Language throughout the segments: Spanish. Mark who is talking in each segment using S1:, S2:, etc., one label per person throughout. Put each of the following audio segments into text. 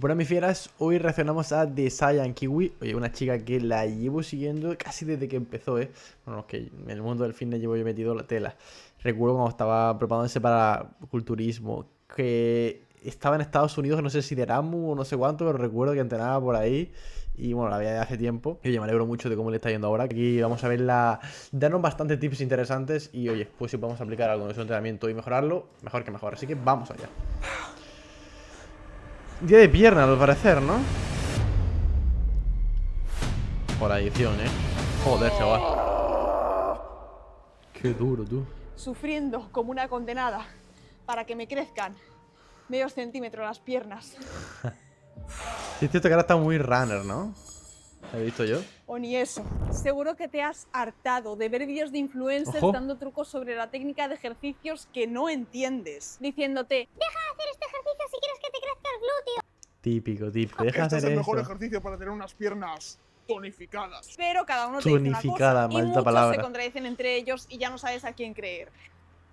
S1: Bueno, mis fieras, hoy reaccionamos a The Saiyan Kiwi. Oye, una chica que la llevo siguiendo casi desde que empezó, ¿eh? Bueno, que en el mundo del fitness llevo yo metido la tela. Recuerdo cuando estaba preparándose para culturismo, que estaba en Estados Unidos, no sé si de Erasmus o no sé cuánto, pero recuerdo que entrenaba por ahí. Y bueno, la veía de hace tiempo. Y oye, me alegro mucho de cómo le está yendo ahora. Aquí vamos a verla, darnos bastantes tips interesantes. Y oye, pues si podemos aplicar algo de su entrenamiento y mejorarlo, mejor que mejor. Así que vamos allá. Día de pierna, al parecer, ¿no? Por la edición, ¿eh? Joder, chaval. Qué duro, tú.
S2: Sufriendo como una condenada para que me crezcan medio centímetro las piernas.
S1: Sí, es cierto que ahora está muy runner, ¿no? ¿He visto yo?
S2: O ni eso. Seguro que te has hartado de ver vídeos de influencers
S1: Ojo.
S2: dando trucos sobre la técnica de ejercicios que no entiendes. Diciéndote, deja de hacer este ejercicio si quieres que te crezca el glúteo.
S1: Típico, típico. Deja de
S3: Este es
S1: hacer
S3: el mejor
S1: eso.
S3: ejercicio para tener unas piernas tonificadas.
S2: Pero cada uno te dice una
S1: Tonificada,
S2: cosa y
S1: maldita
S2: muchos
S1: palabra.
S2: se contradicen entre ellos y ya no sabes a quién creer.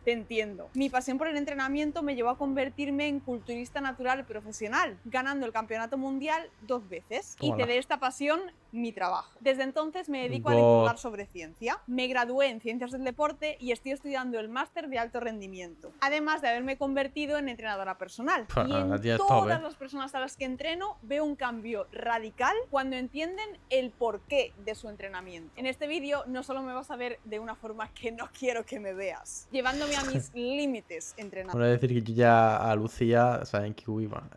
S2: Te entiendo. Mi pasión por el entrenamiento me llevó a convertirme en culturista natural profesional, ganando el campeonato mundial 2 veces.
S1: Tómala.
S2: Hice de esta pasión mi trabajo. Desde entonces me dedico a
S1: God.
S2: divulgar sobre ciencia. Me gradué en Ciencias del Deporte y estoy estudiando el máster de alto rendimiento. Además de haberme convertido en entrenadora personal. Y
S1: La tía
S2: en
S1: es top,
S2: todas
S1: ¿eh?
S2: las personas a las que entreno veo un cambio radical cuando entienden el porqué de su entrenamiento. En este vídeo no solo me vas a ver de una forma que no quiero que me veas, llevándome a mis límites entrenando.
S1: Bueno, decir que yo ya a Lucía, o sea, en Kiwi, bueno,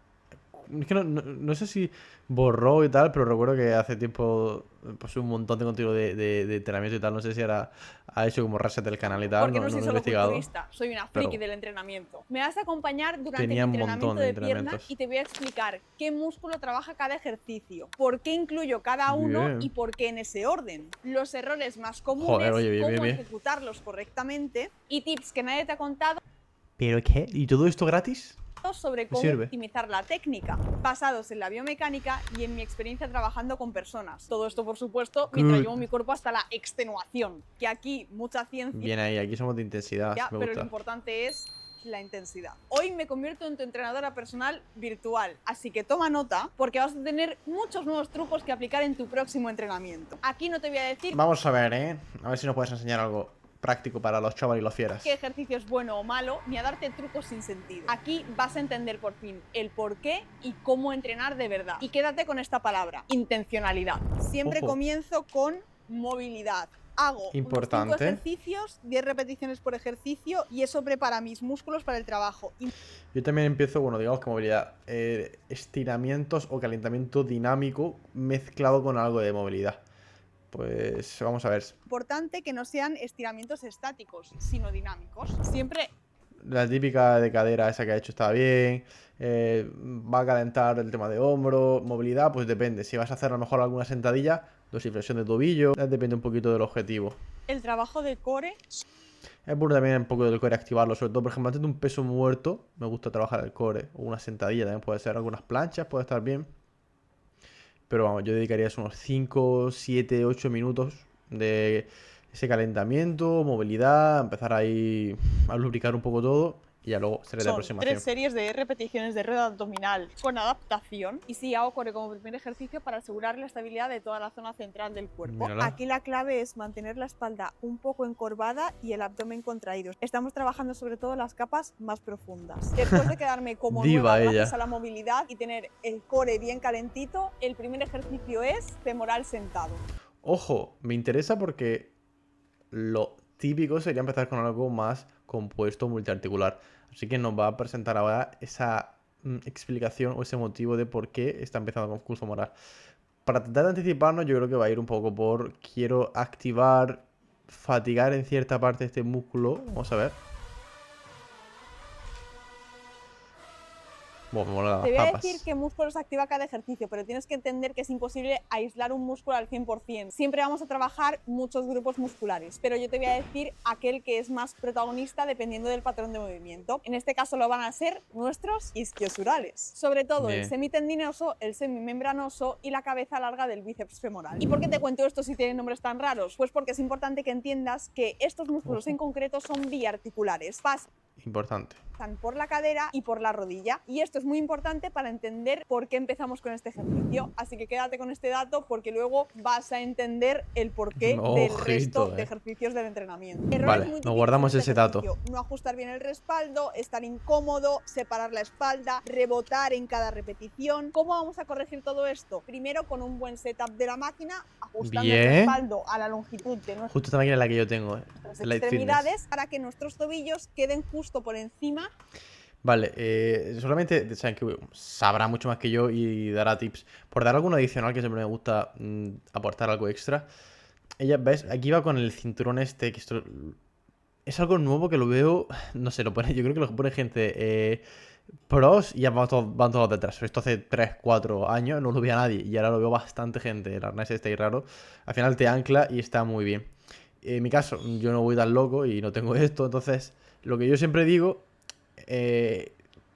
S1: es que no sé si borró y tal, pero recuerdo que hace tiempo pues un montón de contenido de entrenamiento y tal. No sé si ahora ha hecho como reset del canal y tal.
S2: Porque no
S1: No
S2: soy
S1: lo he
S2: solo
S1: investigado.
S2: culturista, soy una friki
S1: Pero
S2: del entrenamiento. Me vas a acompañar durante
S1: tenía
S2: mi
S1: un
S2: entrenamiento
S1: montón de
S2: de pierna
S1: entrenamientos.
S2: y te voy a explicar qué músculo trabaja cada ejercicio, por qué incluyo cada uno
S1: Bien.
S2: y por qué en ese orden, los errores más comunes,
S1: Joder, oye, bien,
S2: cómo
S1: bien, bien.
S2: ejecutarlos correctamente y tips que nadie te ha contado
S1: ¿Pero qué? ¿Y todo esto gratis?
S2: sobre cómo
S1: sirve?
S2: optimizar la técnica, basados en la biomecánica y en mi experiencia trabajando con personas. Todo esto, por supuesto, mientras
S1: Good.
S2: llevo mi cuerpo hasta la extenuación, que aquí mucha ciencia,
S1: Bien ahí, aquí somos de intensidad, me
S2: pero lo
S1: gusta.
S2: importante es la intensidad. Hoy me convierto en tu entrenadora personal virtual, así que toma nota porque vas a tener muchos nuevos trucos que aplicar en tu próximo entrenamiento. Aquí no te voy a decir
S1: Vamos a ver, ¿eh? A ver si nos puedes enseñar algo práctico para los chavales y los fieras.
S2: qué ejercicio es bueno o malo, ni a darte trucos sin sentido. Aquí vas a entender por fin el por qué y cómo entrenar de verdad. Y quédate con esta palabra, intencionalidad. Siempre
S1: Ojo.
S2: comienzo con movilidad. Hago
S1: Importante.
S2: unos 5 ejercicios, 10 repeticiones por ejercicio y eso prepara mis músculos para el trabajo.
S1: Yo también empiezo, bueno, digamos que movilidad, estiramientos o calentamiento dinámico mezclado con algo de movilidad. Pues vamos a ver.
S2: Importante que no sean estiramientos estáticos, sino dinámicos. Siempre
S1: La típica de cadera esa que ha hecho está bien. Va a calentar el tema de hombro. Movilidad, pues depende. Si vas a hacer a lo mejor alguna sentadilla, dorsiflexión de tobillo, depende un poquito del objetivo.
S2: el trabajo de core.
S1: Es bueno también un poco del core activarlo, sobre todo, por ejemplo, antes de un peso muerto, me gusta trabajar el core. O una sentadilla también puede ser, algunas planchas, puede estar bien. Pero vamos, yo dedicaría unos 5, 7, 8 minutos de ese calentamiento, movilidad, empezar ahí a lubricar un poco todo y ya luego serie de
S2: Son
S1: aproximación.
S2: 3 series de repeticiones de rueda abdominal con adaptación. Y sí, hago core como primer ejercicio para asegurar la estabilidad de toda la zona central del cuerpo.
S1: Mírala.
S2: Aquí la clave es mantener la espalda un poco encorvada y el abdomen contraído. Estamos trabajando sobre todo las capas más profundas. Después de quedarme como
S1: Diva
S2: nueva
S1: ella.
S2: gracias a la movilidad y tener el core bien calentito, el primer ejercicio es femoral sentado.
S1: Ojo, me interesa porque lo típico sería empezar con algo más compuesto multiarticular. Así que nos va a presentar ahora esa explicación o ese motivo de por qué está empezando con curso moral. Para tratar de anticiparnos, yo creo que va a ir un poco por quiero activar, fatigar en cierta parte de este músculo. Vamos a ver. Bueno, me mola las
S2: Te voy a
S1: zapas.
S2: decir qué músculos activa cada ejercicio, pero tienes que entender que es imposible aislar un músculo al 100%. Siempre vamos a trabajar muchos grupos musculares, pero yo te voy a decir aquel que es más protagonista dependiendo del patrón de movimiento. En este caso lo van a ser nuestros isquiosurales. Sobre todo
S1: Bien.
S2: el semitendinoso, el semimembranoso y la cabeza larga del bíceps femoral. ¿Y por qué te cuento esto si tienen nombres tan raros? Pues porque es importante que entiendas que estos músculos en concreto son biarticulares.
S1: importante.
S2: Por la cadera y por la rodilla, y esto es muy importante para entender por qué empezamos con este ejercicio, así que quédate con este dato porque luego vas a entender el porqué del resto de ejercicios del entrenamiento.
S1: Vale, nos guardamos ese dato.
S2: No ajustar bien el respaldo, estar incómodo, separar la espalda, rebotar en cada repetición. ¿Cómo vamos a corregir todo esto? Primero con un buen setup de la máquina, ajustando el respaldo a la longitud de
S1: justo esta máquina es la que yo tengo,
S2: nuestras extremidades, para que nuestros tobillos queden justo por encima.
S1: Vale, solamente saben que sabrá mucho más que yo y dará tips. Por dar alguno adicional, que siempre me gusta aportar algo extra. Ella, ¿ves? Aquí va con el cinturón este, que esto es algo nuevo que lo veo, no sé, lo pone, yo creo que lo pone gente pros y ya van todos detrás. Esto hace 3, 4 años no lo veía nadie y ahora lo veo bastante gente. El arnés está ahí raro. Al final te ancla y está muy bien. En mi caso, yo no voy tan loco y no tengo esto, entonces lo que yo siempre digo...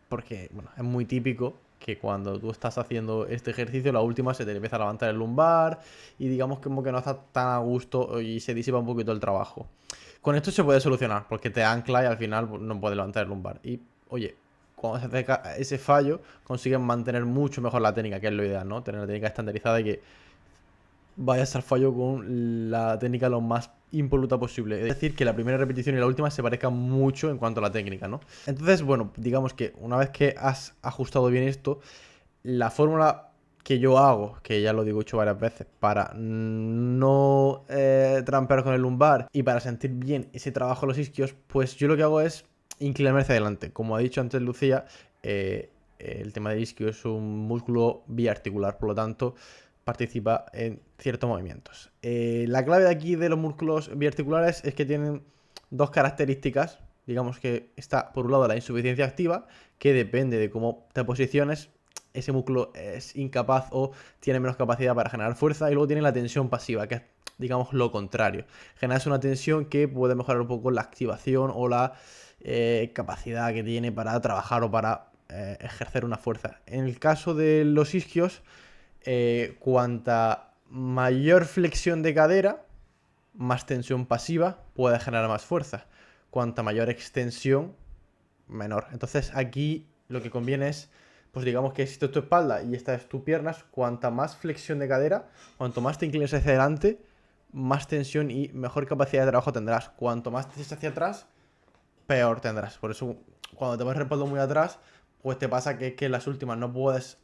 S1: porque bueno, es muy típico que cuando tú estás haciendo este ejercicio, la última se te empieza a levantar el lumbar y digamos como que no estás tan a gusto y se disipa un poquito el trabajo. Con esto se puede solucionar porque te ancla y al final no puedes levantar el lumbar. Y oye, cuando se acerca ese fallo, consigues mantener mucho mejor la técnica, que es lo ideal, ¿no? Tener la técnica estandarizada y que vayas al fallo con la técnica lo más impoluta posible. Es decir, que la primera repetición y la última se parezcan mucho en cuanto a la técnica, ¿no? Entonces, bueno, digamos que una vez que has ajustado bien esto, la fórmula que yo hago, que ya lo digo hecho varias veces, para no trampear con el lumbar y para sentir bien ese trabajo en los isquios, pues yo lo que hago es inclinarme hacia adelante. Como ha dicho antes Lucía, el tema del isquio es un músculo biarticular, por lo tanto participa en ciertos movimientos. La clave de aquí de los músculos biarticulares es que tienen dos características. Digamos que está por un lado la insuficiencia activa, que depende de cómo te posiciones, ese músculo es incapaz o tiene menos capacidad para generar fuerza, y luego tiene la tensión pasiva, que es, digamos, lo contrario. Generas una tensión que puede mejorar un poco la activación o la capacidad que tiene para trabajar o para ejercer una fuerza. En el caso de los isquios, cuanta mayor flexión de cadera, más tensión pasiva puede generar más fuerza. Cuanta mayor extensión, menor. Entonces aquí lo que conviene es, pues digamos que si esto es tu espalda y esta es tu piernas, cuanta más flexión de cadera, cuanto más te inclines hacia adelante, más tensión y mejor capacidad de trabajo tendrás. Cuanto más te eches hacia atrás, peor tendrás. Por eso cuando te vas respaldo muy atrás, pues te pasa que en las últimas no puedes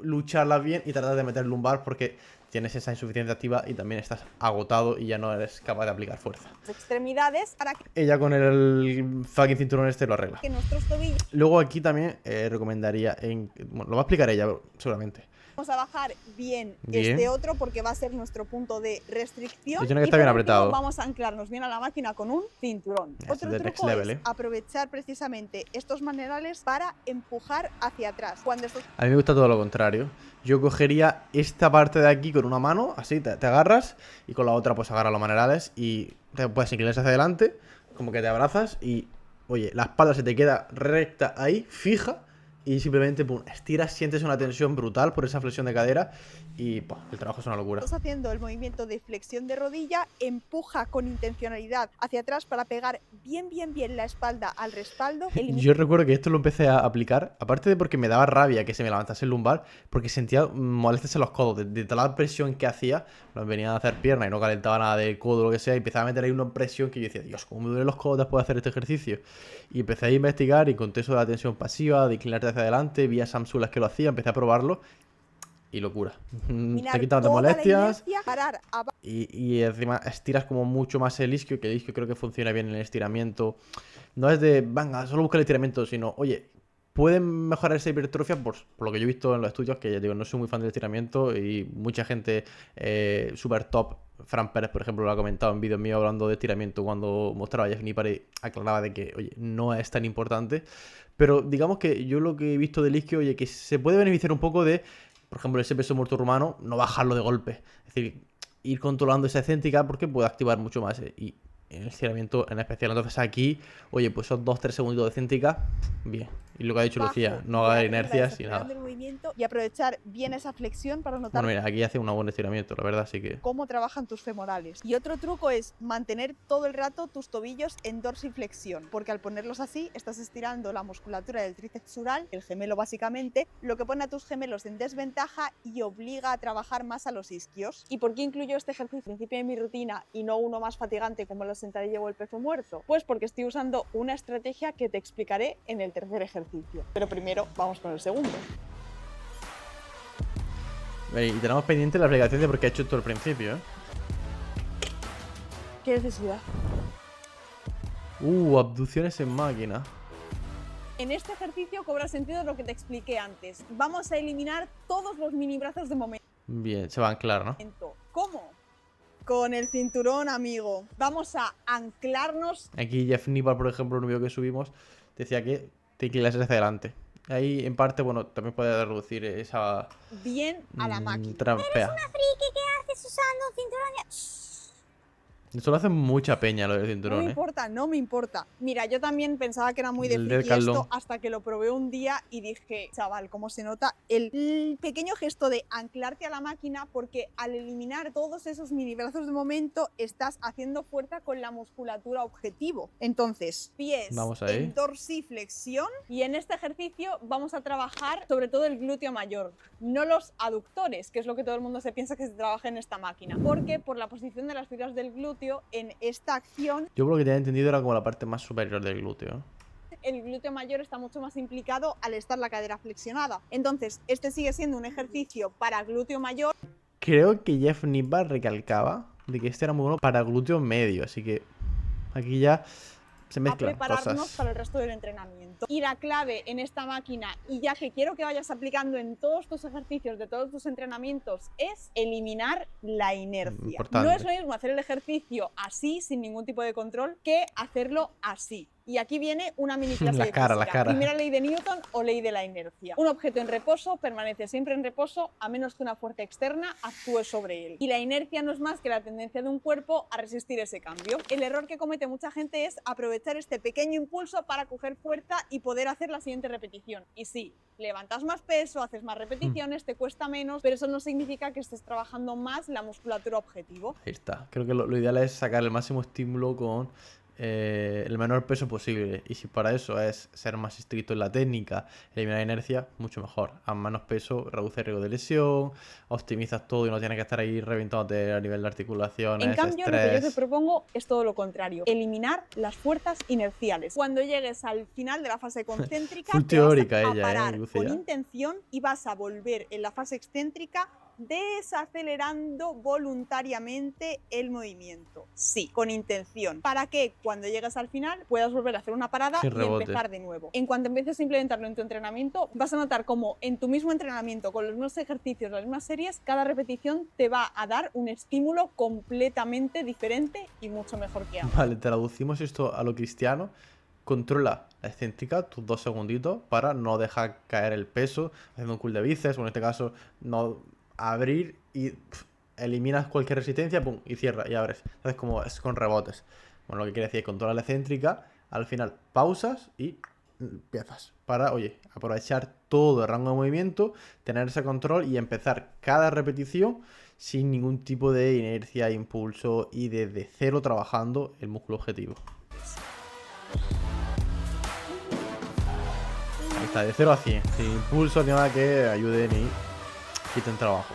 S1: lucharlas bien y tratar de meter lumbar porque tienes esa insuficiencia activa y también estás agotado y ya no eres capaz de aplicar fuerza.
S2: Extremidades para que
S1: ella con el fucking cinturón este lo arregla.
S2: Que nuestros tobillos.
S1: Luego aquí también recomendaría, bueno, lo va a explicar ella seguramente.
S2: Vamos a bajar bien este otro porque va a ser nuestro punto de restricción.
S1: Que está bien apretado.
S2: Vamos a anclarnos bien a la máquina con un cinturón. Otro truco es aprovechar precisamente estos manerales para empujar hacia atrás. A
S1: mí me gusta todo lo contrario. Yo cogería esta parte de aquí con una mano, así te agarras, y con la otra pues agarras los manerales y te puedes inclinar hacia adelante, como que te abrazas y, oye, la espalda se te queda recta ahí, fija. Y simplemente pum, estiras, sientes una tensión brutal por esa flexión de cadera y el trabajo es una locura.
S2: Estás haciendo el movimiento de flexión de rodilla, empuja con intencionalidad hacia atrás para pegar bien la espalda al respaldo.
S1: Yo recuerdo que esto lo empecé a aplicar, aparte de porque me daba rabia que se me levantase el lumbar, porque sentía molestias en los codos, de toda la presión que hacía. Venía a hacer pierna y no calentaba nada del codo o lo que sea, y empezaba a meter ahí una presión que yo decía, Dios, cómo me duelen los codos después de hacer este ejercicio. Y empecé a investigar y encontré eso de la tensión pasiva, de inclinarte hacia adelante, vi a Sam Sulas que lo hacía, empecé a probarlo y locura. Te quitas de molestias y encima estiras como mucho más el isquio, que el isquio creo que funciona bien en el estiramiento. No es de, venga, solo busca el estiramiento, sino, oye, pueden mejorar esa hipertrofia por lo que yo he visto en los estudios, que ya digo, no soy muy fan del estiramiento y mucha gente super top, Fran Pérez, por ejemplo, lo ha comentado en vídeos míos hablando de estiramiento cuando mostraba a Jeff Nippard y aclaraba de que, oye, no es tan importante. Pero digamos que yo lo que he visto del isquio, oye, que se puede beneficiar un poco de, por ejemplo, ese peso muerto rumano, no bajarlo de golpe. Es decir, ir controlando esa excéntrica porque puede activar mucho más y en el estiramiento en especial. Entonces aquí, oye, pues esos 2-3 segunditos de excéntrica, bien. Y lo que ha dicho Lucía,
S2: bajo
S1: no
S2: y
S1: haga
S2: arriba,
S1: inercias y
S2: desacelerando
S1: nada.
S2: el movimiento y aprovechar bien esa flexión para notar
S1: Bueno, mira, aquí hace un buen estiramiento, la verdad, así que...
S2: cómo trabajan tus femorales. Y otro truco es mantener todo el rato tus tobillos en dorsiflexión, porque al ponerlos así estás estirando la musculatura del tríceps sural, el gemelo básicamente, lo que pone a tus gemelos en desventaja y obliga a trabajar más a los isquios. ¿Y por qué incluyo este ejercicio al principio de mi rutina y no uno más fatigante como la sentadilla o el peso muerto? Pues porque estoy usando una estrategia que te explicaré en el tercer ejercicio. Pero primero vamos con el segundo.
S1: Y tenemos pendiente la explicación de por qué ha hecho esto al principio, ¿eh?
S2: ¿Qué necesidad?
S1: Abducciones en máquina.
S2: En este ejercicio cobra sentido lo que te expliqué antes. Vamos a eliminar todos los mini brazos de momento.
S1: Bien, se va a anclar, ¿no?
S2: ¿Cómo? Con el cinturón, amigo. Vamos a anclarnos.
S1: Aquí Jeff Nippard, por ejemplo, en un vídeo que subimos, decía que te inclinas hacia adelante. Ahí, en parte, bueno, también puede reducir esa...
S2: bien a la máquina.
S1: Trampea.
S2: Friki, ¿qué haces usando un cinturón?
S1: Esto lo hace mucha peña, lo del
S2: No
S1: cinturón,
S2: me importa, no me importa. Mira, yo también pensaba que era muy de
S1: El del
S2: friki esto
S1: Decathlon.
S2: hasta que lo probé un día y dije, chaval, ¿cómo se nota el pequeño gesto de anclarte a la máquina? Porque al eliminar todos esos mini brazos de momento, estás haciendo fuerza con la musculatura objetivo. Entonces, pies
S1: Vamos ahí.
S2: en dorsiflexión y en este ejercicio vamos a trabajar sobre todo el glúteo mayor, no los aductores, que es lo que todo el mundo se piensa que se trabaja en esta máquina. Porque por la posición de las fibras del glúteo, en esta acción
S1: Yo por lo que tenía entendido era como la parte más superior del glúteo.
S2: el glúteo mayor está mucho más implicado al estar la cadera flexionada. Entonces, este sigue siendo un ejercicio para glúteo mayor.
S1: Creo que Jeff Nippard recalcaba de que este era muy bueno para glúteo medio, así que aquí ya se
S2: A
S1: mezclan
S2: prepararnos
S1: cosas.
S2: para el resto del entrenamiento. Y la clave en esta máquina, y ya que quiero que vayas aplicando en todos tus ejercicios de todos tus entrenamientos, es eliminar la inercia.
S1: Importante.
S2: No es lo mismo hacer el ejercicio así, sin ningún tipo de control, que hacerlo así. Y aquí viene una mini clase
S1: La
S2: de
S1: cara,
S2: física.
S1: la cara.
S2: Primera ley de Newton o ley de la inercia. Un objeto en reposo permanece siempre en reposo a menos que una fuerza externa actúe sobre él. Y la inercia no es más que la tendencia de un cuerpo a resistir ese cambio. El error que comete mucha gente es aprovechar este pequeño impulso para coger fuerza y poder hacer la siguiente repetición. Y sí, levantas más peso, haces más repeticiones, te cuesta menos, pero eso no significa que estés trabajando más la musculatura objetivo.
S1: Ahí está. Creo que lo ideal es sacar el máximo estímulo con el menor peso posible. Y si para eso es ser más estricto en la técnica, eliminar inercia, mucho mejor. A menos peso, reduce el riesgo de lesión, optimizas todo y no tienes que estar ahí reventándote a nivel de articulaciones,
S2: En cambio, lo que yo te
S1: estrés.
S2: propongo es todo lo contrario. Eliminar las fuerzas inerciales. Cuando llegues al final de la fase concéntrica,
S1: Full
S2: te
S1: teórica
S2: vas a
S1: ella,
S2: parar
S1: Lucía.
S2: con intención y vas a volver en la fase excéntrica desacelerando voluntariamente el movimiento. Sí, con intención. Para que cuando llegues al final puedas volver a hacer una parada
S1: Sin
S2: y
S1: rebote.
S2: empezar de nuevo. En cuanto empieces a implementarlo en tu entrenamiento, vas a notar como en tu mismo entrenamiento, con los mismos ejercicios, las mismas series, cada repetición te va a dar un estímulo completamente diferente y mucho mejor que antes.
S1: Vale, traducimos esto a lo cristiano. Controla la excéntrica tus 2 segunditos para no dejar caer el peso, haciendo un curl de bíceps, o en este caso, no abrir y eliminas cualquier resistencia, pum, y cierra y abres. Entonces, como es con rebotes. Bueno, lo que quiere decir es controlar la excéntrica, al final pausas y empiezas. Para, oye, aprovechar todo el rango de movimiento, tener ese control y empezar cada repetición sin ningún tipo de inercia, impulso y desde cero trabajando el músculo objetivo. Ahí está, de 0 a 100, sin impulso ni nada que ayude ni quiten trabajo.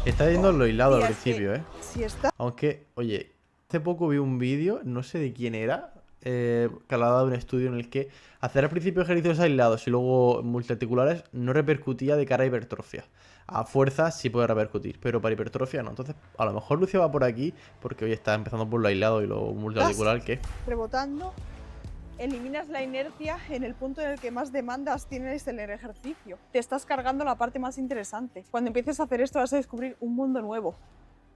S1: Está yendo lo hilado al
S2: Tía, es que
S1: principio, ¿eh?
S2: Si está
S1: Aunque, oye, hace poco vi un vídeo, no sé de quién era, que hablaba de un estudio en el que hacer al principio ejercicios aislados y luego multiarticulares no repercutía de cara a hipertrofia. A fuerza sí puede repercutir, pero para hipertrofia no. Entonces, a lo mejor Lucia va por aquí, porque hoy está empezando por lo aislado y lo multiarticular, que
S2: rebotando, eliminas la inercia en el punto en el que más demandas tienes en el ejercicio. Te estás cargando la parte más interesante. Cuando empieces a hacer esto vas a descubrir un mundo nuevo.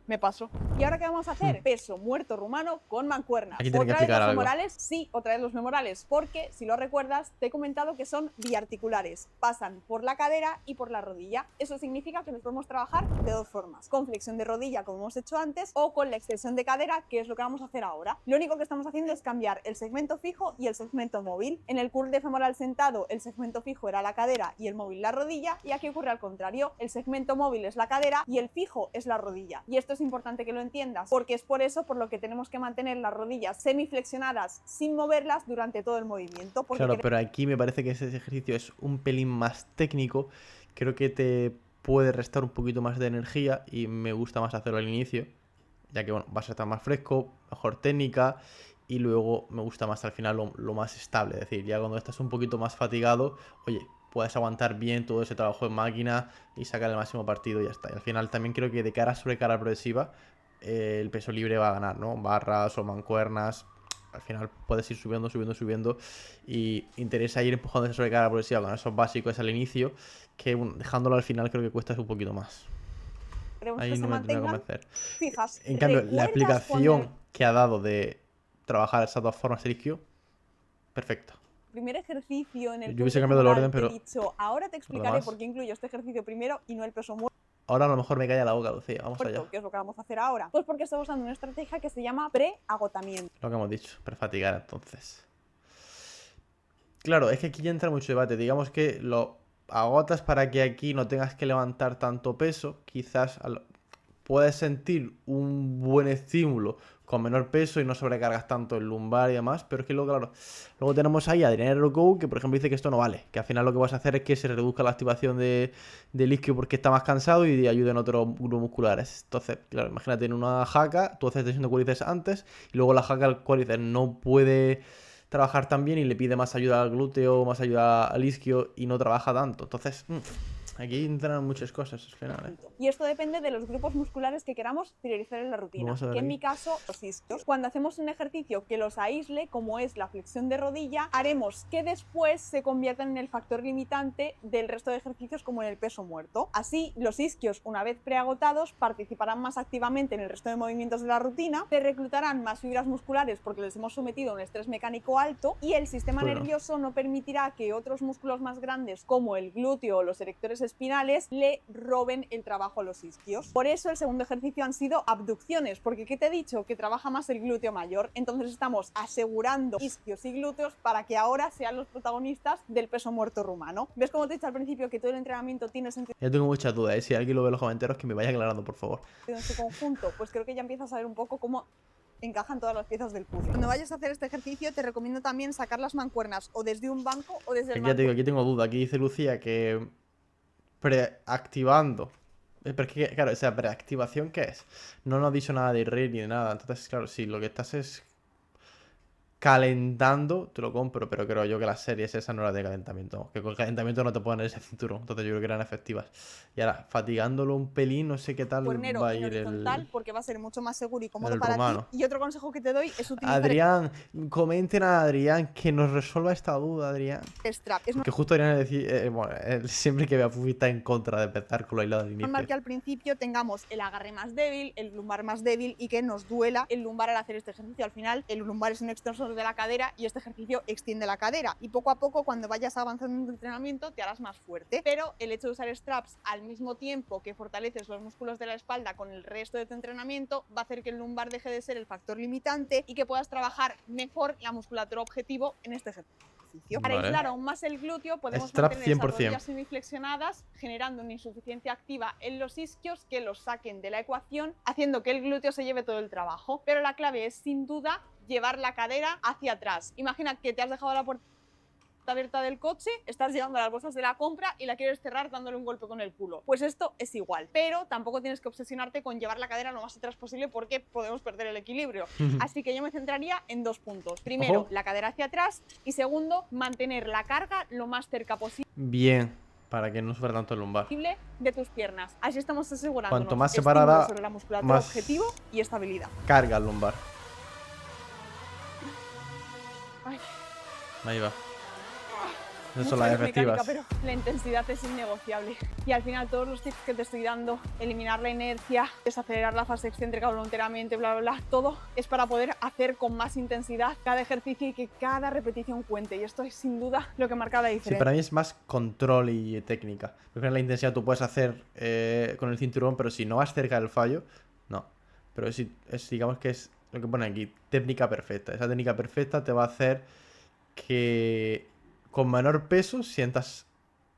S2: Me paso. ¿Y ahora qué vamos a hacer? Peso muerto rumano con mancuernas.
S1: Aquí tienen que
S2: ¿Otra vez
S1: explicar
S2: los
S1: algo.
S2: femorales? Sí, otra vez los femorales. Porque, si lo recuerdas, te he comentado que son biarticulares. Pasan por la cadera y por la rodilla. Eso significa que los podemos trabajar de dos formas. Con flexión de rodilla, como hemos hecho antes, o con la extensión de cadera, que es lo que vamos a hacer ahora. Lo único que estamos haciendo es cambiar el segmento fijo y el segmento móvil. En el curl de femoral sentado, el segmento fijo era la cadera y el móvil la rodilla. Y aquí ocurre al contrario. El segmento móvil es la cadera y el fijo es la rodilla. Y esto es importante que lo entiendas, porque es por eso por lo que tenemos que mantener las rodillas semiflexionadas sin moverlas durante todo el movimiento. Porque
S1: Claro, pero aquí me parece que ese ejercicio es un pelín más técnico. Creo que te puede restar un poquito más de energía y me gusta más hacerlo al inicio, ya que bueno, vas a estar más fresco, mejor técnica y luego me gusta más al final lo más estable. Es decir, ya cuando estás un poquito más fatigado, oye, puedes aguantar bien todo ese trabajo en máquina y sacar el máximo partido y ya está. Y al final también creo que de cara sobre cara progresiva el peso libre va a ganar, ¿no? Barras o mancuernas. Al final puedes ir subiendo, subiendo, subiendo. Y interesa ir empujando sobre cara progresiva con esos básicos al inicio, que bueno, dejándolo al final creo que cuesta un poquito más.
S2: queremos
S1: Ahí
S2: que
S1: no
S2: se
S1: me termina de
S2: mantengan
S1: convencer.
S2: fijas.
S1: En cambio, la
S2: ¿Recuerdas
S1: explicación
S2: cuando
S1: que ha dado de trabajar esas dos formas el isquio, perfecto.
S2: primer ejercicio en el
S1: Yo hubiese
S2: curso
S1: cambiado el
S2: femoral
S1: orden,
S2: te he
S1: pero
S2: dicho, ahora te
S1: lo
S2: explicaré
S1: demás.
S2: por qué incluyo este ejercicio primero y no el peso muerto,
S1: Ahora a lo mejor me calla la boca, Lucía. Vamos allá.
S2: que es lo que vamos a hacer ahora. Pues porque estamos usando una estrategia que se llama pre-agotamiento.
S1: Lo que hemos dicho, prefatigar entonces. Claro, es que aquí ya entra mucho debate. Digamos que lo agotas para que aquí no tengas que levantar tanto peso. Quizás puedes sentir un buen estímulo con menor peso y no sobrecargas tanto el lumbar y demás, pero es que luego, claro, luego tenemos ahí a Adrián Rocco, que por ejemplo dice que esto no vale, que al final lo que vas a hacer es que se reduzca la activación del isquio porque está más cansado y ayuda en otros grupos musculares. Entonces, claro, imagínate en una jaca, tú haces extensión de cuádriceps antes y luego la jaca al cuádriceps no puede trabajar tan bien y le pide más ayuda al glúteo, más ayuda al isquio y no trabaja tanto. Entonces, aquí entran muchas cosas al final, ¿eh?
S2: Y esto depende de los grupos musculares que queramos priorizar en la rutina.
S1: Vamos a ver
S2: Que en
S1: aquí.
S2: mi caso, los isquios. Cuando hacemos un ejercicio que los aísle, como es la flexión de rodilla, haremos que después se conviertan en el factor limitante del resto de ejercicios como en el peso muerto. Así, los isquios, una vez preagotados, participarán más activamente en el resto de movimientos de la rutina, se reclutarán más fibras musculares porque les hemos sometido a un estrés mecánico alto y el sistema
S1: Bueno.
S2: nervioso no permitirá que otros músculos más grandes como el glúteo o los erectores espinales le roben el trabajo a los isquios. Por eso el segundo ejercicio han sido abducciones, porque ¿qué te he dicho? Que trabaja más el glúteo mayor. Entonces estamos asegurando isquios y glúteos para que ahora sean los protagonistas del peso muerto rumano. ¿Ves cómo te he dicho al principio que todo el entrenamiento tiene sentido
S1: Yo tengo muchas dudas, ¿eh? Si alguien lo ve en los comentarios, que me vaya aclarando, por favor.
S2: en su conjunto? Pues creo que ya empiezas a ver un poco cómo encajan todas las piezas del puzzle. Cuando vayas a hacer este ejercicio te recomiendo también sacar las mancuernas o desde un banco o desde el
S1: Aquí ya te digo, aquí tengo duda. Aquí dice Lucía que preactivando. Pero es que, claro, esa preactivación, ¿qué es? No nos ha dicho nada de RIR ni de nada. Entonces, claro, si lo que estás es calentando, te lo compro, pero creo yo que las series esas no eran de calentamiento. Que con calentamiento no te ponen ese cinturón. Entonces yo creo que eran efectivas. Y ahora, fatigándolo un pelín, no sé qué tal
S2: cuernero
S1: va a
S2: en
S1: ir
S2: horizontal porque va a ser mucho más seguro y cómodo
S1: el
S2: para
S1: rumano.
S2: ti. Y otro consejo que te doy es utilizar
S1: Adrián, comenten a Adrián que nos resuelva esta duda, Adrián.
S2: el strap. Es
S1: Que justo Adrián decir, bueno, él siempre que vea Puffy está en contra de empezar con lo aislado del
S2: normal que
S1: inicio.
S2: al principio tengamos el agarre más débil, el lumbar más débil y que nos duela el lumbar al hacer este ejercicio. Al final, el lumbar es un extensor de la cadera y este ejercicio extiende la cadera. Y poco a poco, cuando vayas avanzando en tu entrenamiento, te harás más fuerte. Pero el hecho de usar straps al mismo tiempo que fortaleces los músculos de la espalda con el resto de tu entrenamiento va a hacer que el lumbar deje de ser el factor limitante y que puedas trabajar mejor la musculatura objetivo en este ejercicio. Para
S1: Vale.
S2: aislar aún más el glúteo podemos
S1: Strap
S2: mantener esas
S1: 100%.
S2: rodillas semiflexionadas, generando una insuficiencia activa en los isquios que los saquen de la ecuación, haciendo que el glúteo se lleve todo el trabajo. Pero la clave es, sin duda, llevar la cadera hacia atrás. Imagina que te has dejado la puerta abierta del coche, estás llevando las bolsas de la compra y la quieres cerrar dándole un golpe con el culo. Pues esto es igual, pero tampoco tienes que obsesionarte con llevar la cadera lo más atrás posible porque podemos perder el equilibrio. Así que yo me centraría en dos puntos. Primero,
S1: Ojo.
S2: la cadera hacia atrás y segundo, mantener la carga lo más cerca posible
S1: Bien, para que no sufra tanto el lumbar.
S2: de tus piernas. Así estamos asegurándonos
S1: Cuanto más
S2: estímulo
S1: separada,
S2: sobre la musculatura
S1: más
S2: objetivo y estabilidad.
S1: carga el lumbar.
S2: Ay.
S1: Ahí va. Esas son las
S2: biomecánica,
S1: efectivas.
S2: pero la intensidad es innegociable. Y al final todos los tips que te estoy dando, eliminar la inercia, desacelerar la fase excéntrica voluntariamente, bla, bla, bla, todo es para poder hacer con más intensidad cada ejercicio y que cada repetición cuente. Y esto es sin duda lo que marca la
S1: Sí,
S2: diferencia.
S1: para mí es más control y técnica. Porque en la intensidad tú puedes hacer con el cinturón, pero si no vas cerca del fallo, no. Pero si digamos que es lo que pone aquí, técnica perfecta. Esa técnica perfecta te va a hacer que con menor peso sientas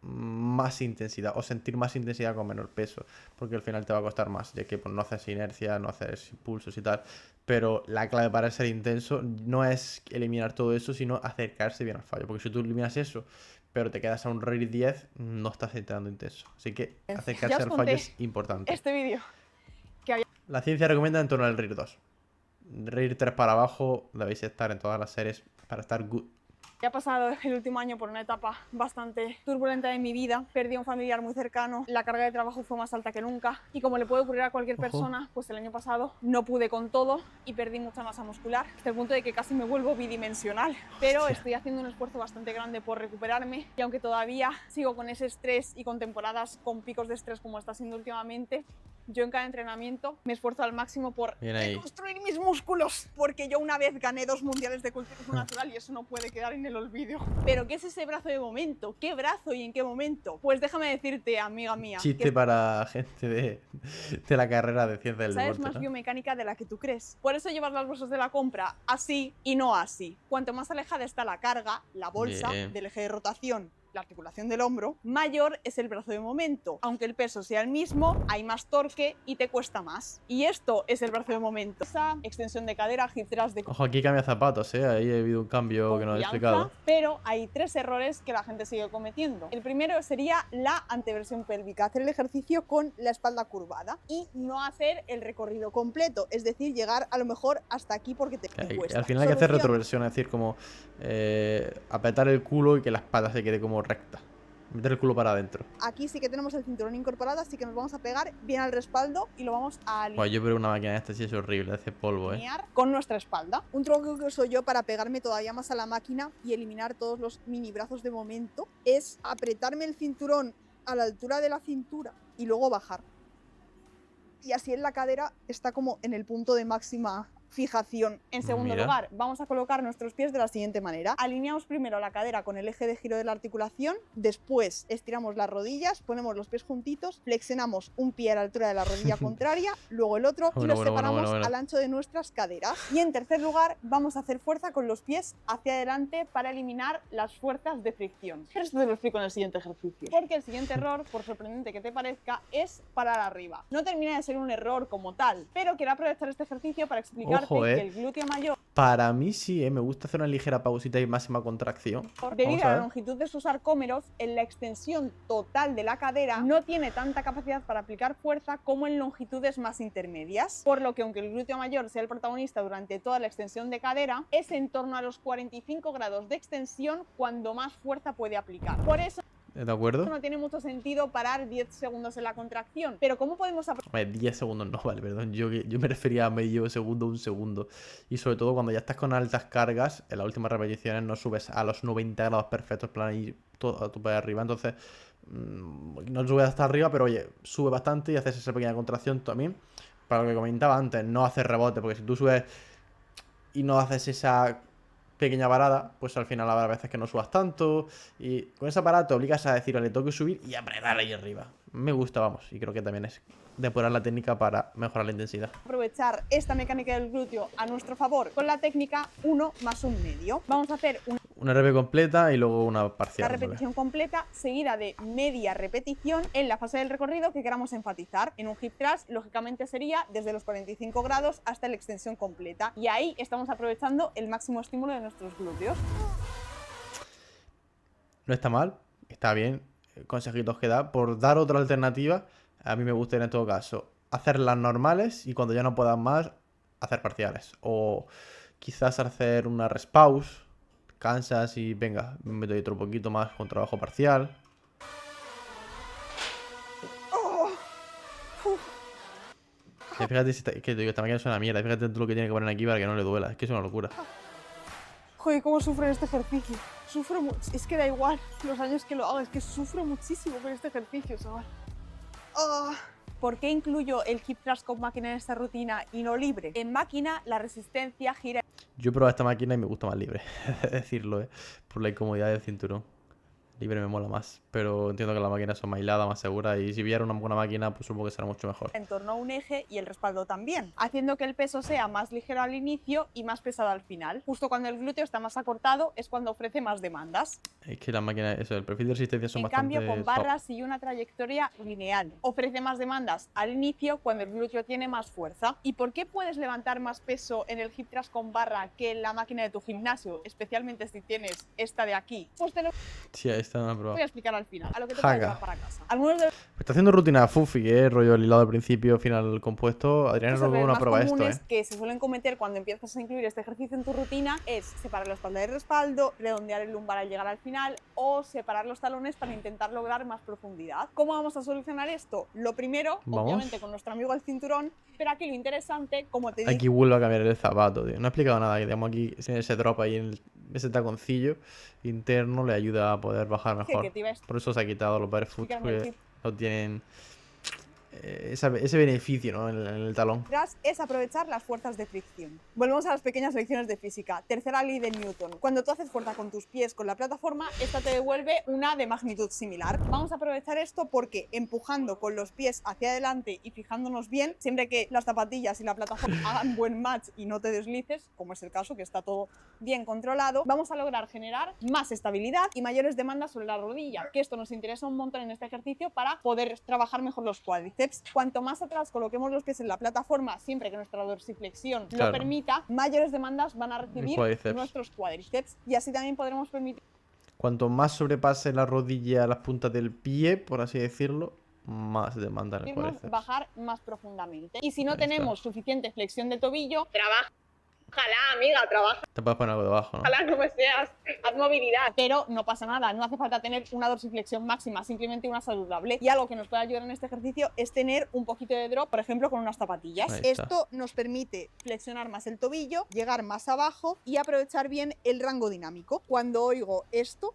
S1: más intensidad o sentir más intensidad con menor peso, porque al final te va a costar más, ya que pues, no haces inercia, no haces impulsos y tal. Pero la clave para ser intenso no es eliminar todo eso, sino acercarse bien al fallo, porque si tú eliminas eso pero te quedas a un RAID 10, no estás entrando intenso. Así que acercarse
S2: os
S1: al fallo
S2: conté
S1: es importante.
S2: este vídeo que había
S1: La ciencia recomienda en torno al RAID 2. RAID 3 para abajo debéis estar en todas las series para estar good.
S2: Ya he pasado el último año por una etapa bastante turbulenta de mi vida. Perdí a un familiar muy cercano, la carga de trabajo fue más alta que nunca y como le puede ocurrir a cualquier persona, pues el año pasado no pude con todo y perdí mucha masa muscular, hasta el punto de que casi me vuelvo bidimensional. Pero estoy haciendo un esfuerzo bastante grande por recuperarme y aunque todavía sigo con ese estrés y con temporadas con picos de estrés como está siendo últimamente, yo en cada entrenamiento me esfuerzo al máximo por reconstruir mis músculos, porque yo una vez gané 2 mundiales de culturismo natural y eso no puede quedar en el olvido. Pero ¿qué es ese brazo de momento? ¿Qué brazo y en qué momento? Pues déjame decirte, amiga mía,
S1: Chiste
S2: que
S1: para gente de la carrera de ciencia del
S2: sabes
S1: deporte,
S2: más
S1: ¿no?
S2: biomecánica de la que tú crees. Por eso llevas las bolsas de la compra así y no así. Cuanto más alejada está la carga, la bolsa,
S1: Bien.
S2: del eje de rotación, la articulación del hombro, mayor es el brazo de momento. Aunque el peso sea el mismo, hay más torque y te cuesta más. Y esto es el brazo de momento. Esa extensión de cadera, hip thrust de
S1: Ojo, aquí cambia zapatos, ¿eh? Ahí ha habido un cambio que no he explicado.
S2: pero hay 3 errores que la gente sigue cometiendo. El primero sería la anteversión pélvica, hacer el ejercicio con la espalda curvada y no hacer el recorrido completo, es decir, llegar a lo mejor hasta aquí porque te cuesta.
S1: Al final hay que hacer retroversión, es decir, como apretar el culo y que la espalda se quede como recta. Meter el culo para adentro.
S2: Aquí sí que tenemos el cinturón incorporado, así que nos vamos a pegar bien al respaldo y lo vamos a alinear.
S1: Pues yo veo una máquina de esta sí es horrible, hace polvo,
S2: Con nuestra espalda. Un truco que uso yo para pegarme todavía más a la máquina y eliminar todos los mini brazos de momento es apretarme el cinturón a la altura de la cintura y luego bajar. Y así en la cadera está como en el punto de máxima fijación. En segundo lugar, vamos a colocar nuestros pies de la siguiente manera. Alineamos primero la cadera con el eje de giro de la articulación, después estiramos las rodillas, ponemos los pies juntitos, flexionamos un pie a la altura de la rodilla contraria, luego el otro y los separamos al ancho de nuestras caderas. Y en tercer lugar, vamos a hacer fuerza con los pies hacia adelante para eliminar las fuerzas de fricción. Esto te lo explico en el siguiente ejercicio. Porque el siguiente error, por sorprendente que te parezca, es parar arriba. No termina de ser un error como tal, pero quiero aprovechar este ejercicio para explicar que el glúteo mayor,
S1: para mí sí, me gusta hacer una ligera pausita y máxima contracción.
S2: debido a la longitud de sus arcómeros, en la extensión total de la cadera no tiene tanta capacidad para aplicar fuerza como en longitudes más intermedias, por lo que aunque el glúteo mayor sea el protagonista durante toda la extensión de cadera, es en torno a los 45 grados de extensión cuando más fuerza puede aplicar. Por eso
S1: ¿De acuerdo?
S2: no tiene mucho sentido parar 10 segundos en la contracción. Pero ¿cómo podemos
S1: Hombre, 10 segundos no, vale, perdón. Yo me refería a medio segundo, un segundo. Y sobre todo cuando ya estás con altas cargas, en las últimas repeticiones no subes a los 90 grados perfectos, plan ir todo a tu para arriba. Entonces, no subes hasta arriba, pero oye, sube bastante y haces esa pequeña contracción también. Para lo que comentaba antes, no hacer rebote, porque si tú subes y no haces esa pequeña parada, pues al final habrá veces que no subas tanto y con esa parada te obligas a decir, le tengo que subir y apretar ahí arriba. Me gusta, vamos, y creo que también es depurar la técnica para mejorar la intensidad.
S2: Aprovechar esta mecánica del glúteo a nuestro favor con la técnica 1 más 1 medio. Vamos a hacer
S1: una rep completa y luego una
S2: la
S1: parcial.
S2: repetición completa seguida de media repetición en la fase del recorrido que queramos enfatizar. En un hip thrust, lógicamente sería desde los 45 grados hasta la extensión completa. Y ahí estamos aprovechando el máximo estímulo de nuestros glúteos.
S1: No está mal, está bien. Consejitos que da. Por dar otra alternativa, a mí me gustaría en todo caso hacer las normales y cuando ya no puedas más, hacer parciales. O quizás hacer una rest pause. Cansas y venga, me meto otro poquito más con trabajo parcial. Y fíjate si que esta máquina es una mierda. Fíjate todo lo que tiene que poner aquí para que no le duela. Es que es una locura.
S2: Joder, cómo sufre este ejercicio. Sufro mucho, es que da igual los años que lo hago, es que sufro muchísimo con este ejercicio, chaval. ¿Por qué incluyo el hip thrust con máquina en esta rutina y no libre? En máquina la resistencia gira.
S1: Yo he probado esta máquina y me gusta más libre, decirlo, por la incomodidad del cinturón. Libre me mola más, pero entiendo que las máquinas son más hiladas, más seguras, y si viera una buena máquina, pues supongo que será mucho mejor.
S2: En torno a un eje y el respaldo también, haciendo que el peso sea más ligero al inicio y más pesado al final. Justo cuando el glúteo está más acortado es cuando ofrece más demandas.
S1: Es que las máquinas, eso, el perfil de resistencia son
S2: En
S1: bastante
S2: cambio, con
S1: top.
S2: barras sigue una trayectoria lineal. Ofrece más demandas al inicio cuando el glúteo tiene más fuerza. ¿Y por qué puedes levantar más peso en el hip thrust con barra que en la máquina de tu gimnasio? Especialmente si tienes esta de aquí. Pues te lo
S1: Sí, esta no la he probado.
S2: voy a explicar al final, a lo que te
S1: Jaga.
S2: puedes llevar para casa. Algunos de
S1: Está haciendo rutina Fufi, rollo el hilado al principio, final compuesto. Adrián
S2: los
S1: Robo
S2: errores
S1: no
S2: más
S1: prueba esto,
S2: comunes que se suelen cometer cuando empiezas a incluir este ejercicio en tu rutina es separar la espalda del respaldo, redondear el lumbar al llegar al final o separar los talones para intentar lograr más profundidad. ¿Cómo vamos a solucionar esto? Lo primero,
S1: Vamos.
S2: obviamente con nuestro amigo el cinturón, pero aquí lo interesante, como te digo,
S1: Aquí vuelve a cambiar el zapato, tío. No ha explicado nada. Que digamos aquí, ese drop ahí en ese taconcillo interno le ayuda a poder bajar mejor.
S2: que te iba a
S1: Por eso se ha quitado los barefoot,
S2: explicarme el
S1: porque
S2: tip.
S1: no tienen ese beneficio, ¿no? en el talón.
S2: Es aprovechar las fuerzas de fricción. Volvemos a las pequeñas lecciones de física. Tercera ley de Newton. Cuando tú haces fuerza con tus pies con la plataforma, esta te devuelve una de magnitud similar. Vamos a aprovechar esto porque empujando con los pies hacia adelante y fijándonos bien, siempre que las zapatillas y la plataforma hagan buen match y no te deslices, como es el caso, que está todo bien controlado, vamos a lograr generar más estabilidad y mayores demandas sobre la rodilla, que esto nos interesa un montón en este ejercicio para poder trabajar mejor los cuádriceps. Cuanto más atrás coloquemos los pies en la plataforma, siempre que nuestra dorsiflexión lo
S1: Claro.
S2: permita, mayores demandas van a recibir
S1: cuádriceps.
S2: nuestros cuádriceps y así también podremos permitir
S1: Cuanto más sobrepase la rodilla a las puntas del pie, por así decirlo, más demanda en el cuádriceps.
S2: bajar más profundamente. Y si no
S1: Ahí está.
S2: tenemos suficiente flexión de tobillo, trabaja. Ojalá, amiga, trabaja.
S1: Te puedes poner algo debajo, ¿no?
S2: Ojalá no me seas, haz movilidad. Pero no pasa nada, no hace falta tener una dorsiflexión máxima, simplemente una saludable. Y algo que nos puede ayudar en este ejercicio es tener un poquito de drop, por ejemplo, con unas zapatillas.
S1: Ahí está.
S2: Esto nos permite flexionar más el tobillo, llegar más abajo y aprovechar bien el rango dinámico. Cuando oigo esto,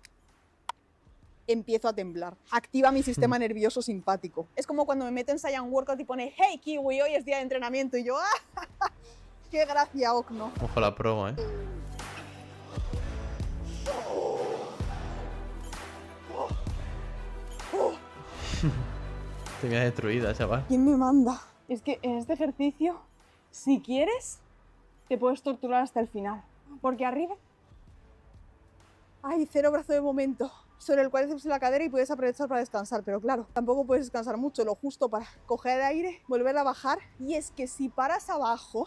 S2: empiezo a temblar. Activa mi sistema nervioso simpático. Es como cuando me meto en Saiyan Workout y pone "Hey Kiwi, hoy es día de entrenamiento" y yo ¡ah! ¡Qué gracia, Okno!
S1: Ojo la promo, ¿eh? Te quedas destruida, chaval.
S2: ¿Quién me manda? Es que en este ejercicio, si quieres, te puedes torturar hasta el final. Porque arriba hay cero brazo de momento sobre el cuádriceps y la cadera y puedes aprovechar para descansar. Pero claro, tampoco puedes descansar mucho, lo justo para coger aire, volver a bajar. Y es que si paras abajo,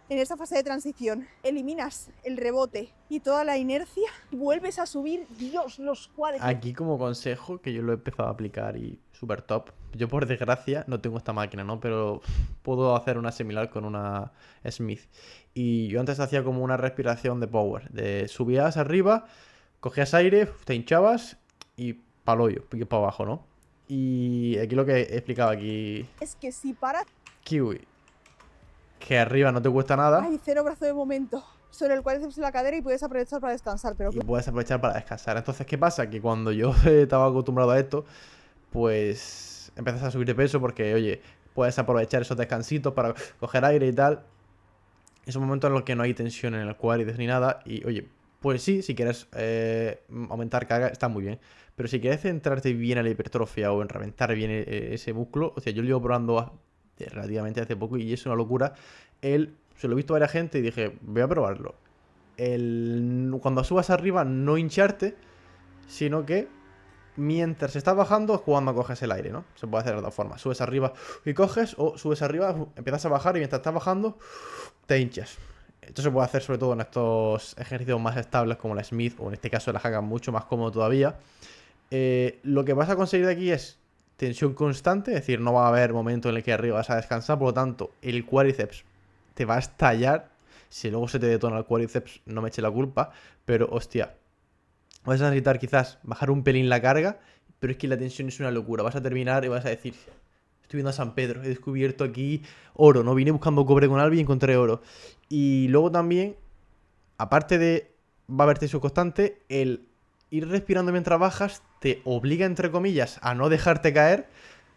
S2: en esta fase de transición, eliminas el rebote y toda la inercia y vuelves a subir, Dios, los cuádriceps.
S1: Aquí como consejo, que yo lo he empezado a aplicar y súper top. Yo por desgracia no tengo esta máquina, ¿no? Pero puedo hacer una similar con una Smith. Y yo antes hacía como una respiración de power. De subías arriba, cogías aire, te hinchabas y pa'l hoyo, y para abajo, ¿no? Y aquí lo que he explicado aquí,
S2: Es que si paras,
S1: Kiwi, que arriba no te cuesta nada.
S2: hay cero brazo de momento sobre el cuádriceps y la cadera y puedes aprovechar para descansar. Pero
S1: Y puedes aprovechar para descansar. Entonces, ¿qué pasa? Que cuando yo estaba acostumbrado a esto, pues empiezas a subir de peso porque, oye, puedes aprovechar esos descansitos para coger aire y tal. Es un momento en los que no hay tensión en el cuádriceps ni nada. Y, oye, pues sí, si quieres aumentar carga, está muy bien. Pero si quieres centrarte bien en la hipertrofia o en reventar bien ese músculo, o sea, yo lo llevo probando relativamente hace poco y es una locura. Se lo he visto a varias gente y dije, voy a probarlo. Cuando subas arriba, no hincharte, sino que mientras estás bajando es cuando coges el aire, ¿no? Se puede hacer de dos formas. Subes arriba y coges, o subes arriba, empiezas a bajar y mientras estás bajando, te hinchas. Esto se puede hacer sobre todo en estos ejercicios más estables como la Smith, o en este caso la Haga, mucho más cómodo todavía. Lo que vas a conseguir de aquí es tensión constante, es decir, no va a haber momento en el que arriba vas a descansar, por lo tanto, el cuádriceps te va a estallar. Si luego se te detona el cuádriceps, no me eche la culpa, pero hostia, vas a necesitar quizás bajar un pelín la carga, pero es que la tensión es una locura. Vas a terminar y vas a decir, estoy viendo a San Pedro, he descubierto aquí oro, ¿no? Vine buscando cobre con algo y encontré oro. Y luego también, aparte de va a haber tensión constante. El ir respirando mientras bajas te obliga, entre comillas, a no dejarte caer.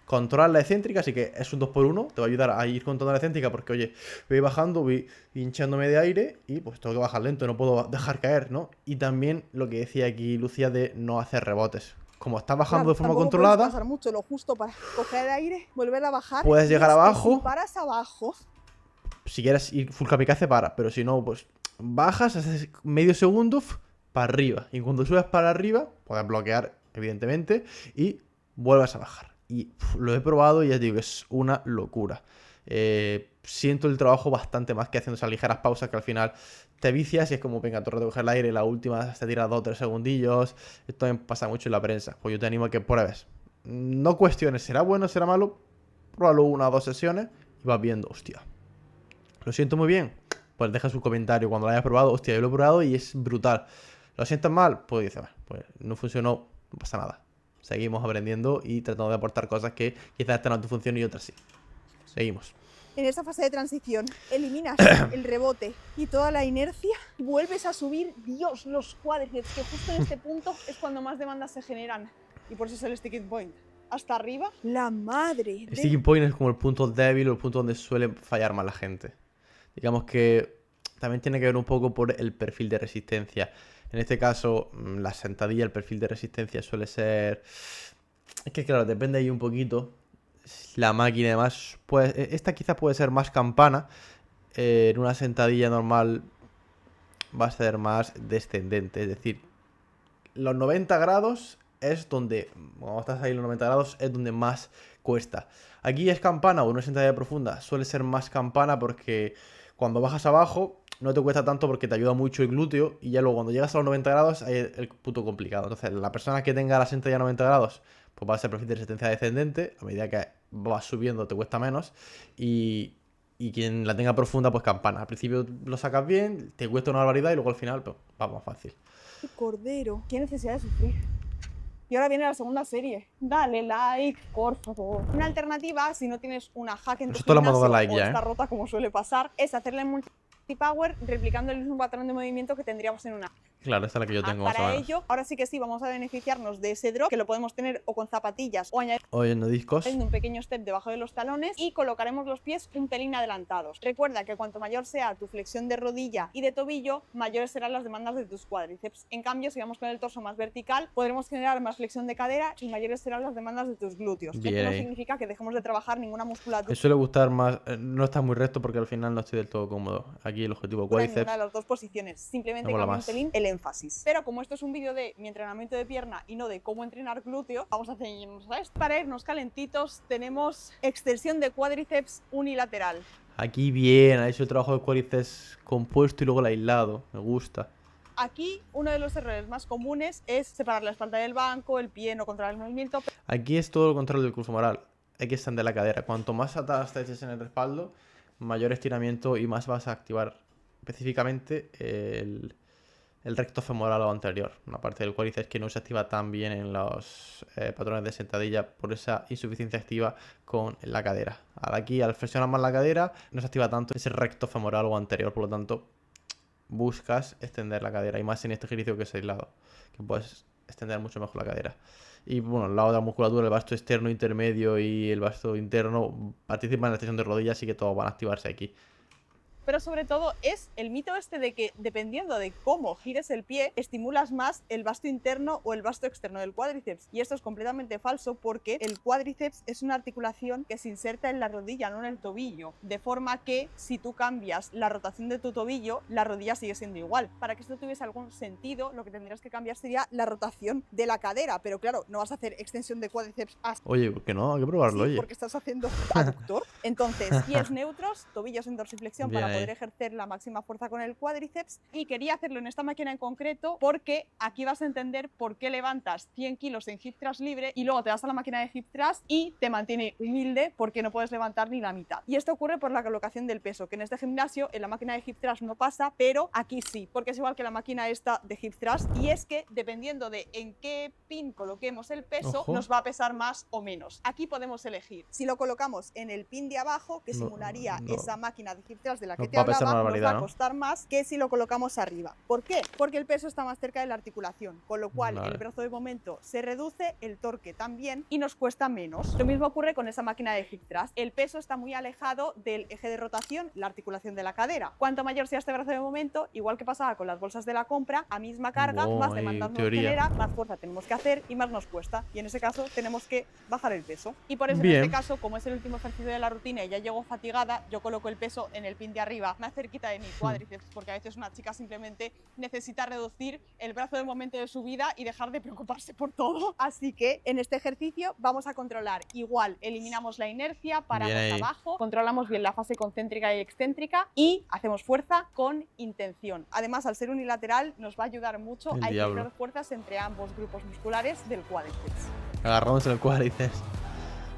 S1: Controlar la excéntrica, así que es un 2x1. Te va a ayudar a ir controlando la excéntrica porque, oye, voy bajando, voy hinchándome de aire y pues tengo que bajar lento, no puedo dejar caer, ¿no? Y también lo que decía aquí Lucía de no hacer rebotes. Como estás bajando
S2: Claro,
S1: de forma
S2: tampoco
S1: controlada,
S2: puedes pasar mucho, lo justo para coger el aire, volver a bajar.
S1: puedes
S2: y
S1: llegar
S2: es que
S1: abajo.
S2: Si paras abajo,
S1: si quieres ir full kamikaze, para. Pero si no, pues bajas, haces medio segundo para arriba. Y cuando subes para arriba, puedes bloquear, evidentemente, y vuelves a bajar. Y lo he probado y ya te digo que es una locura. Siento el trabajo bastante más que haciendo esas ligeras pausas que al final te vicias y es como, venga, torre de coger el aire, la última te tira 2 o 3 segundillos. Esto también pasa mucho en la prensa. Pues yo te animo a que pruebes. No cuestiones, ¿será bueno o será malo? Pruébalo 1 o 2 sesiones y vas viendo, hostia. Lo siento muy bien, pues deja su comentario cuando lo hayas probado. Hostia, yo lo he probado y es brutal. ¿Lo sientes mal? Pues dice, bueno, pues no funcionó, no pasa nada. Seguimos aprendiendo y tratando de aportar cosas que quizás esta no te funcionen y otras sí. Seguimos.
S2: en esa fase de transición, eliminas el rebote y toda la inercia, vuelves a subir, Dios, los cuádriceps, que justo en este punto es cuando más demandas se generan. Y por eso es el sticking point. Hasta arriba, la madre.
S1: El sticking point es como el punto débil o el punto donde suele fallar más la gente. Digamos que también tiene que ver un poco por el perfil de resistencia. En este caso, la sentadilla, el perfil de resistencia suele ser... Es que claro, depende ahí un poquito. La máquina y demás, pues esta quizás puede ser más campana. En una sentadilla normal va a ser más descendente. Es decir, los 90 grados es donde, cuando estás ahí en los 90 grados, es donde más cuesta. Aquí es campana o una sentadilla profunda, suele ser más campana porque cuando bajas abajo no te cuesta tanto porque te ayuda mucho el glúteo y ya luego cuando llegas a los 90 grados es el punto complicado. Entonces la persona que tenga la sentadilla a 90 grados pues va a ser perfil de resistencia descendente, a medida que vas subiendo te cuesta menos y quien la tenga profunda pues campana. Al principio lo sacas bien, te cuesta una barbaridad y luego al final pues va más fácil.
S2: Cordero, qué necesidad de sufrir. Y ahora viene la segunda serie. Dale like, por favor. Una alternativa, si no tienes una hack en tu
S1: Nosotros le hemos dado
S2: gimnasio
S1: like
S2: o
S1: ya,
S2: está rota como suele pasar, es hacerle multipower replicando el mismo patrón de movimiento que tendríamos en una.
S1: Claro, esta es la que yo tengo más o
S2: Para
S1: menos.
S2: ello, ahora sí que sí, vamos a beneficiarnos de ese drop, que lo podemos tener o con zapatillas o añadiendo
S1: Hoy en los discos.
S2: un pequeño step debajo de los talones y colocaremos los pies un pelín adelantados. Recuerda que cuanto mayor sea tu flexión de rodilla y de tobillo, mayores serán las demandas de tus cuádriceps. En cambio, si vamos con el torso más vertical, podremos generar más flexión de cadera y mayores serán las demandas de tus glúteos.
S1: Bien
S2: Esto no
S1: ahí.
S2: significa que dejemos de trabajar ninguna musculatura
S1: Me suele gustar más, no está muy recto porque al final no estoy del todo cómodo. Aquí el objetivo
S2: en ninguna
S1: cuádriceps.
S2: de las dos posiciones, simplemente
S1: Me mola
S2: cambia un
S1: más.
S2: pelín el énfasis. Pero como esto es un vídeo de mi entrenamiento de pierna y no de cómo entrenar glúteo, vamos a hacernos a esto. Para irnos calentitos tenemos extensión de cuádriceps unilateral.
S1: Aquí bien, ha hecho el trabajo de cuádriceps compuesto y luego el aislado. Me gusta.
S2: Aquí uno de los errores más comunes es separar la espalda del banco, el pie no controlar el movimiento.
S1: Aquí es todo lo contrario del curso moral. Hay que extender la cadera. Cuanto más atrás te eches en el respaldo, mayor estiramiento y más vas a activar específicamente el recto femoral o anterior. Una parte del cuádriceps que no se activa tan bien en los patrones de sentadilla por esa insuficiencia activa con la cadera. Ahora aquí, al flexionar más la cadera, no se activa tanto ese recto femoral o anterior, por lo tanto, buscas extender la cadera y más en este ejercicio que es aislado, que puedes extender mucho mejor la cadera. Y bueno, la otra musculatura, el vasto externo, intermedio y el vasto interno participan en la extensión de rodillas, así que todos van a activarse aquí.
S2: Pero sobre todo es el mito este de que dependiendo de cómo gires el pie, estimulas más el vasto interno o el vasto externo del cuádriceps. Y esto es completamente falso porque el cuádriceps es una articulación que se inserta en la rodilla, no en el tobillo. De forma que si tú cambias la rotación de tu tobillo, la rodilla sigue siendo igual. Para que esto tuviese algún sentido, lo que tendrías que cambiar sería la rotación de la cadera. Pero claro, no vas a hacer extensión de cuádriceps hasta...
S1: Oye, ¿por qué no? Hay que probarlo,
S2: Sí,
S1: oye.
S2: porque estás haciendo aductor. Entonces, pies neutros, tobillos en dorsiflexión
S1: Bien
S2: para
S1: ahí.
S2: poder ejercer la máxima fuerza con el cuádriceps. Y quería hacerlo en esta máquina en concreto porque aquí vas a entender por qué levantas 100 kilos en hip thrust libre y luego te vas a la máquina de hip thrust y te mantiene humilde porque no puedes levantar ni la mitad. Y esto ocurre por la colocación del peso, que en este gimnasio en la máquina de hip thrust no pasa, pero aquí sí, porque es igual que la máquina esta de hip thrust. Y es que dependiendo de en qué pin coloquemos el peso,
S1: Ojo.
S2: nos va a pesar más o menos. Aquí podemos elegir si lo colocamos en el pin de abajo, que
S1: No,
S2: simularía
S1: no.
S2: esa máquina de hip thrust de la que
S1: Nos
S2: te
S1: va a pesar
S2: hablaba
S1: una
S2: nos va
S1: barbaridad,
S2: a
S1: ¿no?
S2: costar más que si lo colocamos arriba. ¿Por qué? Porque el peso está más cerca de la articulación, con lo cual
S1: Vale.
S2: el brazo de momento se reduce, el torque también y nos cuesta menos. Lo mismo ocurre con esa máquina de hip thrust. El peso está muy alejado del eje de rotación, la articulación de la cadera. Cuanto mayor sea este brazo de momento, igual que pasaba con las bolsas de la compra, a misma carga, más demanda nos
S1: teoría.
S2: genera, más fuerza tenemos que hacer y más nos cuesta. Y en ese caso tenemos que bajar el peso. Y por eso en
S1: Bien.
S2: este caso, como es el último ejercicio de la rutina y ya llego fatigada, yo coloco el peso en el pin de arriba, más cerquita de mi cuádriceps, porque a veces una chica simplemente necesita reducir el brazo del momento de su vida y dejar de preocuparse por todo. Así que en este ejercicio vamos a controlar igual, eliminamos la inercia, paramos
S1: Bien ahí.
S2: abajo, controlamos bien la fase concéntrica y excéntrica y hacemos fuerza con intención. Además, al ser unilateral, nos va a ayudar mucho
S1: El
S2: a
S1: diablo.
S2: equilibrar fuerzas entre ambos grupos musculares del cuádriceps.
S1: Agarramos el cuádriceps.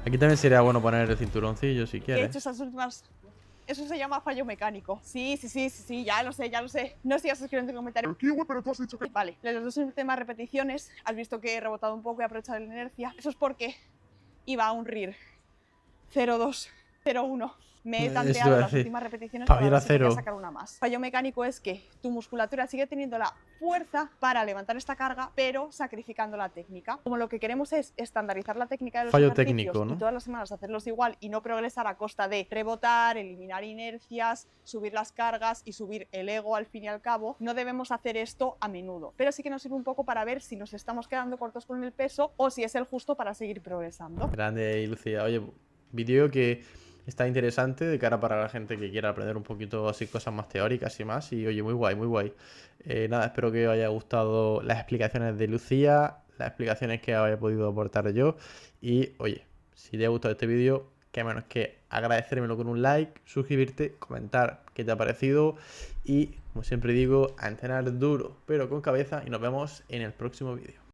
S1: Aquí también sería bueno poner el cinturoncillo si
S2: He
S1: quieres.
S2: hecho esas últimas... Eso se llama fallo mecánico. Sí, ya lo sé, ya lo sé. No sigas escribiendo en comentarios.
S3: Kiwi, pero tú has dicho que...
S2: Vale, las dos últimas repeticiones, has visto que he rebotado un poco y he aprovechado la inercia. Eso es porque iba a un RIR 0-2, 0-1. Me he
S1: Eso
S2: tanteado
S1: iba a
S2: las
S1: decir.
S2: últimas repeticiones
S1: Pa'
S2: para
S1: ir
S2: ver
S1: a
S2: si podía
S1: cero.
S2: sacar una más. Fallo mecánico es que tu musculatura sigue teniendo la fuerza para levantar esta carga, pero sacrificando la técnica. Como lo que queremos es estandarizar la técnica de los
S1: Fallo
S2: ejercicios
S1: técnico, ¿no?
S2: y todas las semanas hacerlos igual y no progresar a costa de rebotar, eliminar inercias, subir las cargas y subir el ego al fin y al cabo, no debemos hacer esto a menudo. Pero sí que nos sirve un poco para ver si nos estamos quedando cortos con el peso o si es el justo para seguir progresando.
S1: Grande, Lucía. Oye, vídeo que está interesante de cara para la gente que quiera aprender un poquito así cosas más teóricas y más. Y oye, muy guay, muy guay. Nada, espero que os haya gustado las explicaciones de Lucía, las explicaciones que haya podido aportar yo. Y oye, si te ha gustado este vídeo, qué menos que agradecérmelo con un like, suscribirte, comentar qué te ha parecido. Y como siempre digo, a entrenar duro, pero con cabeza. Y nos vemos en el próximo vídeo.